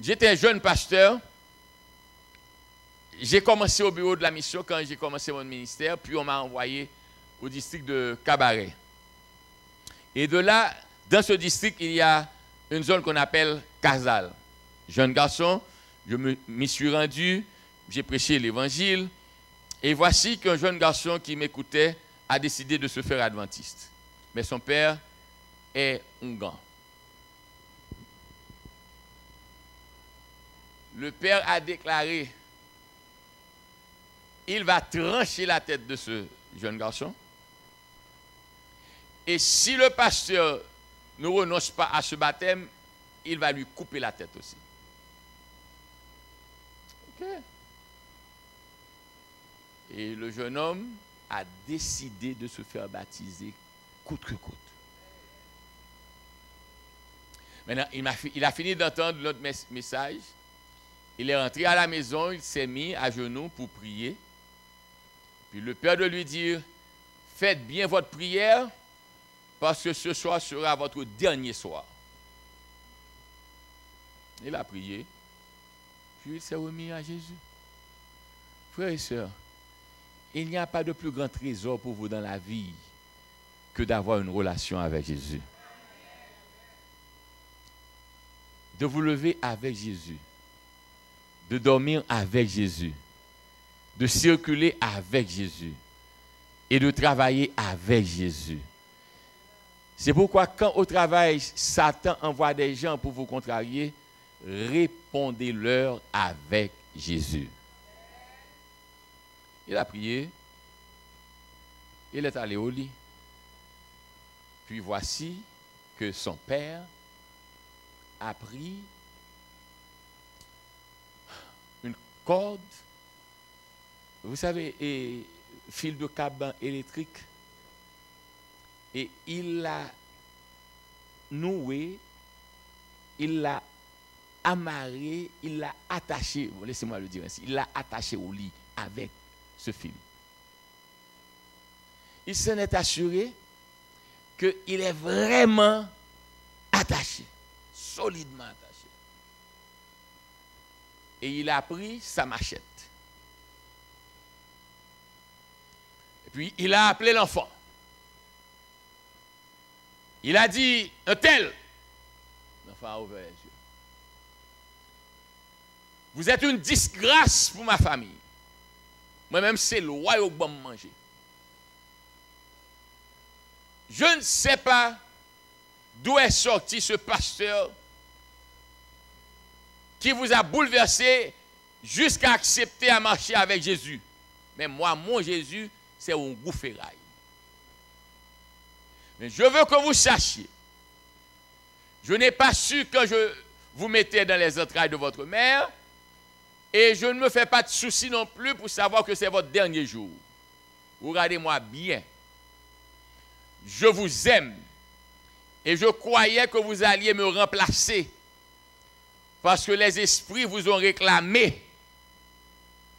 J'étais jeune pasteur. J'ai commencé au bureau de la mission quand j'ai commencé mon ministère, puis on m'a envoyé au district de Cabaret. Et de là, dans ce district, il y a une zone qu'on appelle Casal. Jeune garçon, je m'y suis rendu, j'ai prêché l'évangile, et voici qu'un jeune garçon qui m'écoutait a décidé de se faire adventiste. Mais son père est Ougan. Le père a déclaré, il va trancher la tête de ce jeune garçon. Et si le pasteur ne renonce pas à ce baptême, il va lui couper la tête aussi. Ok. Et le jeune homme a décidé de se faire baptiser coûte que coûte. Maintenant, il a fini d'entendre notre message. Il est rentré à la maison, il s'est mis à genoux pour prier. Puis le père de lui dire, faites bien votre prière, parce que ce soir sera votre dernier soir. Il a prié, puis il s'est remis à Jésus. Frères et sœurs, il n'y a pas de plus grand trésor pour vous dans la vie que d'avoir une relation avec Jésus. De vous lever avec Jésus, de dormir avec Jésus, de circuler avec Jésus et de travailler avec Jésus. C'est pourquoi quand au travail, Satan envoie des gens pour vous contrarier, répondez-leur avec Jésus. Il a prié, il est allé au lit. Puis voici que son père a pris une corde, vous savez, et fil de cabane électrique, et il l'a noué, il l'a amarré, il l'a attaché, laissez-moi le dire ainsi, il l'a attaché au lit avec ce fil. Il s'en est assuré qu'il est vraiment attaché, solidement attaché. Et il a pris sa machette. Et puis il a appelé l'enfant. Il a dit, un tel. L'enfant a ouvert les yeux. Vous êtes une disgrâce pour ma famille. Moi-même, c'est le roi au bon manger. Je ne sais pas d'où est sorti ce pasteur qui vous a bouleversé jusqu'à accepter à marcher avec Jésus. Mais moi, mon Jésus, c'est un goût ferraille. Mais je veux que vous sachiez, je n'ai pas su que je vous mettais dans les entrailles de votre mère, et je ne me fais pas de soucis non plus pour savoir que c'est votre dernier jour. Regardez-moi bien. Je vous aime, et je croyais que vous alliez me remplacer, parce que les esprits vous ont réclamé.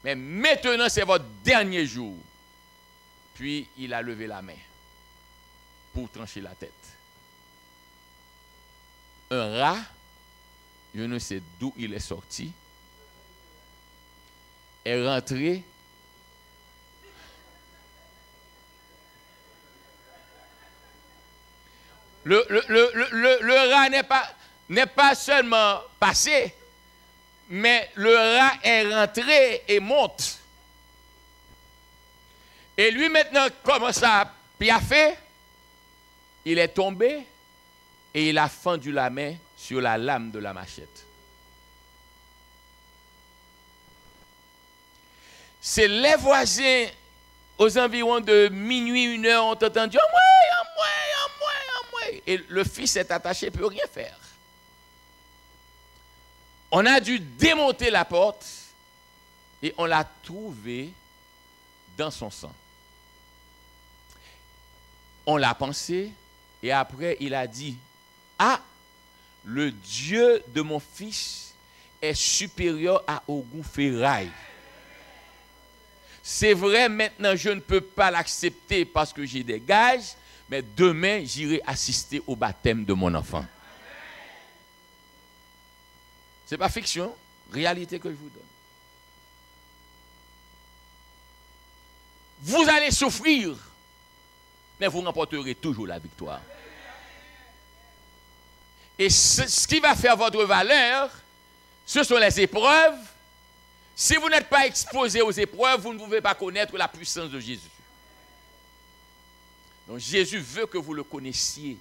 Mais maintenant, c'est votre dernier jour. Puis, il a levé la main pour trancher la tête. Un rat, je ne sais d'où il est sorti, est rentré le rat n'est pas seulement passé, mais le rat est rentré et monte. Et lui maintenant commence à piaffer. Il est tombé et il a fendu la main sur la lame de la machette. C'est les voisins aux environs de minuit, 1h ont entendu « Et le fils est attaché, il ne peut rien faire. On a dû démonter la porte et on l'a trouvé dans son sang. On l'a pensé et après il a dit, ah, le Dieu de mon fils est supérieur à Ogun Ferraille. C'est vrai, maintenant je ne peux pas l'accepter parce que j'ai des gages, mais demain j'irai assister au baptême de mon enfant. Ce n'est pas fiction, réalité que je vous donne. Vous allez souffrir, mais vous remporterez toujours la victoire. Et ce qui va faire votre valeur, ce sont les épreuves. Si vous n'êtes pas exposé aux épreuves, vous ne pouvez pas connaître la puissance de Jésus. Donc Jésus veut que vous le connaissiez,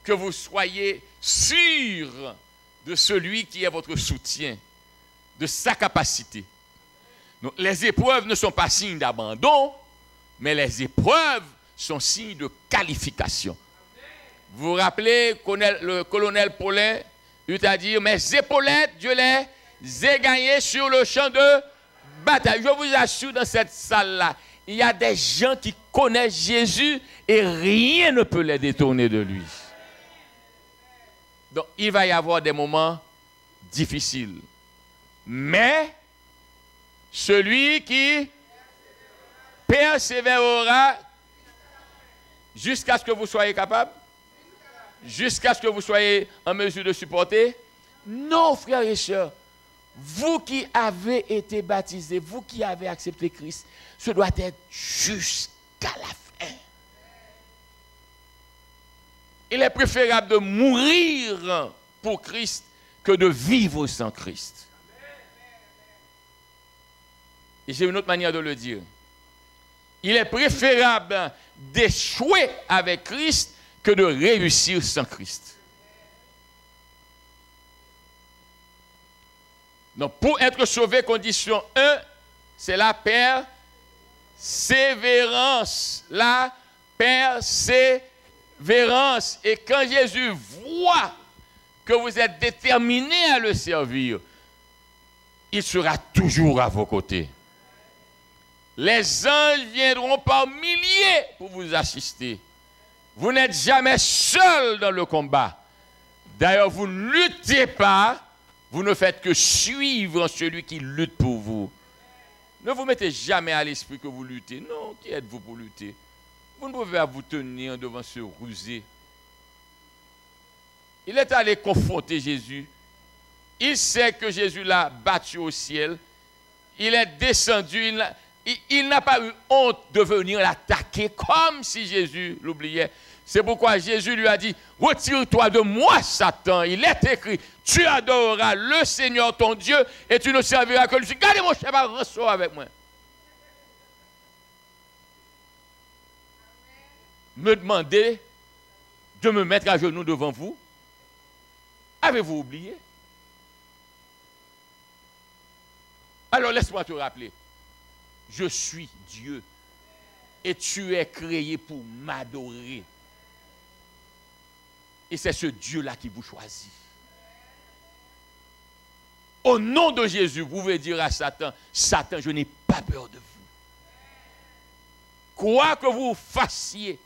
que vous soyez sûr de celui qui est votre soutien, de sa capacité. Donc les épreuves ne sont pas signes d'abandon, mais les épreuves sont signes de qualification. Vous vous rappelez, le colonel Paulin, il t'a dit, mes épaulettes, je les ai gagnées sur le champ de bataille. Je vous assure, dans cette salle-là, il y a des gens qui connaissent Jésus et rien ne peut les détourner de lui. Donc, il va y avoir des moments difficiles. Mais, celui qui persévérera jusqu'à ce que vous soyez capable, jusqu'à ce que vous soyez en mesure de supporter. Non, frères et sœurs, vous qui avez été baptisés, vous qui avez accepté Christ, ce doit être jusqu'à la fin. Il est préférable de mourir pour Christ que de vivre sans Christ. Et j'ai une autre manière de le dire. Il est préférable d'échouer avec Christ que de réussir sans Christ. Donc, pour être sauvé, condition 1, c'est la persévérance. La persévérance. Et quand Jésus voit que vous êtes déterminé à le servir, il sera toujours à vos côtés. Les anges viendront par milliers pour vous assister. Vous n'êtes jamais seul dans le combat. D'ailleurs, vous ne luttez pas. Vous ne faites que suivre celui qui lutte pour vous. Ne vous mettez jamais à l'esprit que vous luttez. Non, qui êtes-vous pour lutter? Vous ne pouvez pas vous tenir devant ce rusé. Il est allé confronter Jésus. Il sait que Jésus l'a battu au ciel. Il est descendu. Il n'a pas eu honte de venir l'attaquer comme si Jésus l'oubliait. C'est pourquoi Jésus lui a dit, retire-toi de moi, Satan. Il est écrit, tu adoreras le Seigneur ton Dieu et tu ne serviras que lui. Gardez mon cheval, ressort avec moi. Me demander de me mettre à genoux devant vous. Avez-vous oublié? Alors laisse-moi te rappeler. Je suis Dieu et tu es créé pour m'adorer. Et c'est ce Dieu-là qui vous choisit. Au nom de Jésus, vous pouvez dire à Satan, Satan, je n'ai pas peur de vous. Quoi que vous fassiez,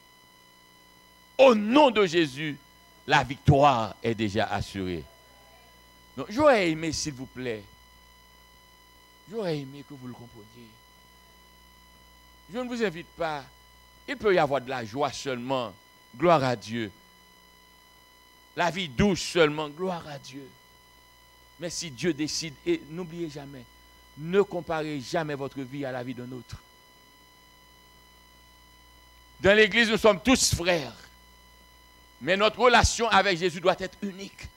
au nom de Jésus, la victoire est déjà assurée. Donc, j'aurais aimé, s'il vous plaît, j'aurais aimé que vous le compreniez. Je ne vous invite pas. Il peut y avoir de la joie seulement. Gloire à Dieu. La vie douce seulement. Gloire à Dieu. Mais si Dieu décide, et n'oubliez jamais, ne comparez jamais votre vie à la vie d'un autre. Dans l'église, nous sommes tous frères. Mais notre relation avec Jésus doit être unique.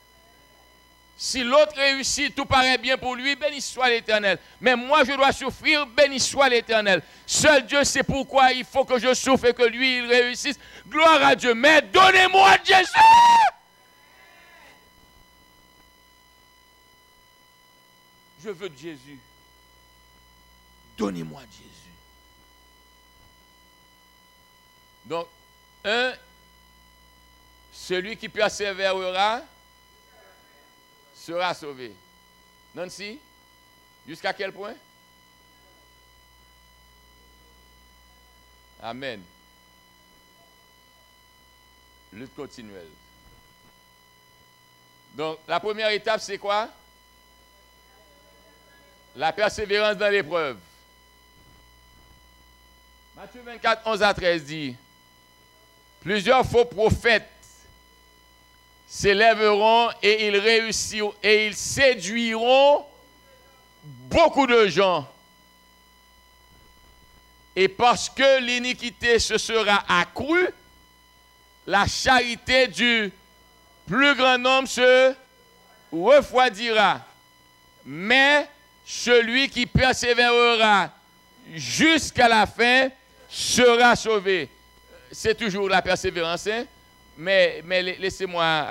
Si l'autre réussit, tout paraît bien pour lui, béni soit l'Éternel. Mais moi, je dois souffrir, béni soit l'Éternel. Seul Dieu sait pourquoi il faut que je souffre et que lui, il réussisse. Gloire à Dieu. Mais donnez-moi Jésus. Je veux de Jésus. Donnez-moi Jésus. Donc, celui qui persévérera sera sauvé. Nancy, jusqu'à quel point? Amen. Lutte continuelle. Donc, la première étape, c'est quoi? La persévérance dans l'épreuve. Matthieu 24, 11 à 13 dit, plusieurs faux prophètes s'élèveront et ils réussiront et ils séduiront beaucoup de gens. Et parce que l'iniquité se sera accrue, la charité du plus grand nombre se refroidira. Mais celui qui persévérera jusqu'à la fin sera sauvé. C'est toujours la persévérance, hein? Mais laissez-moi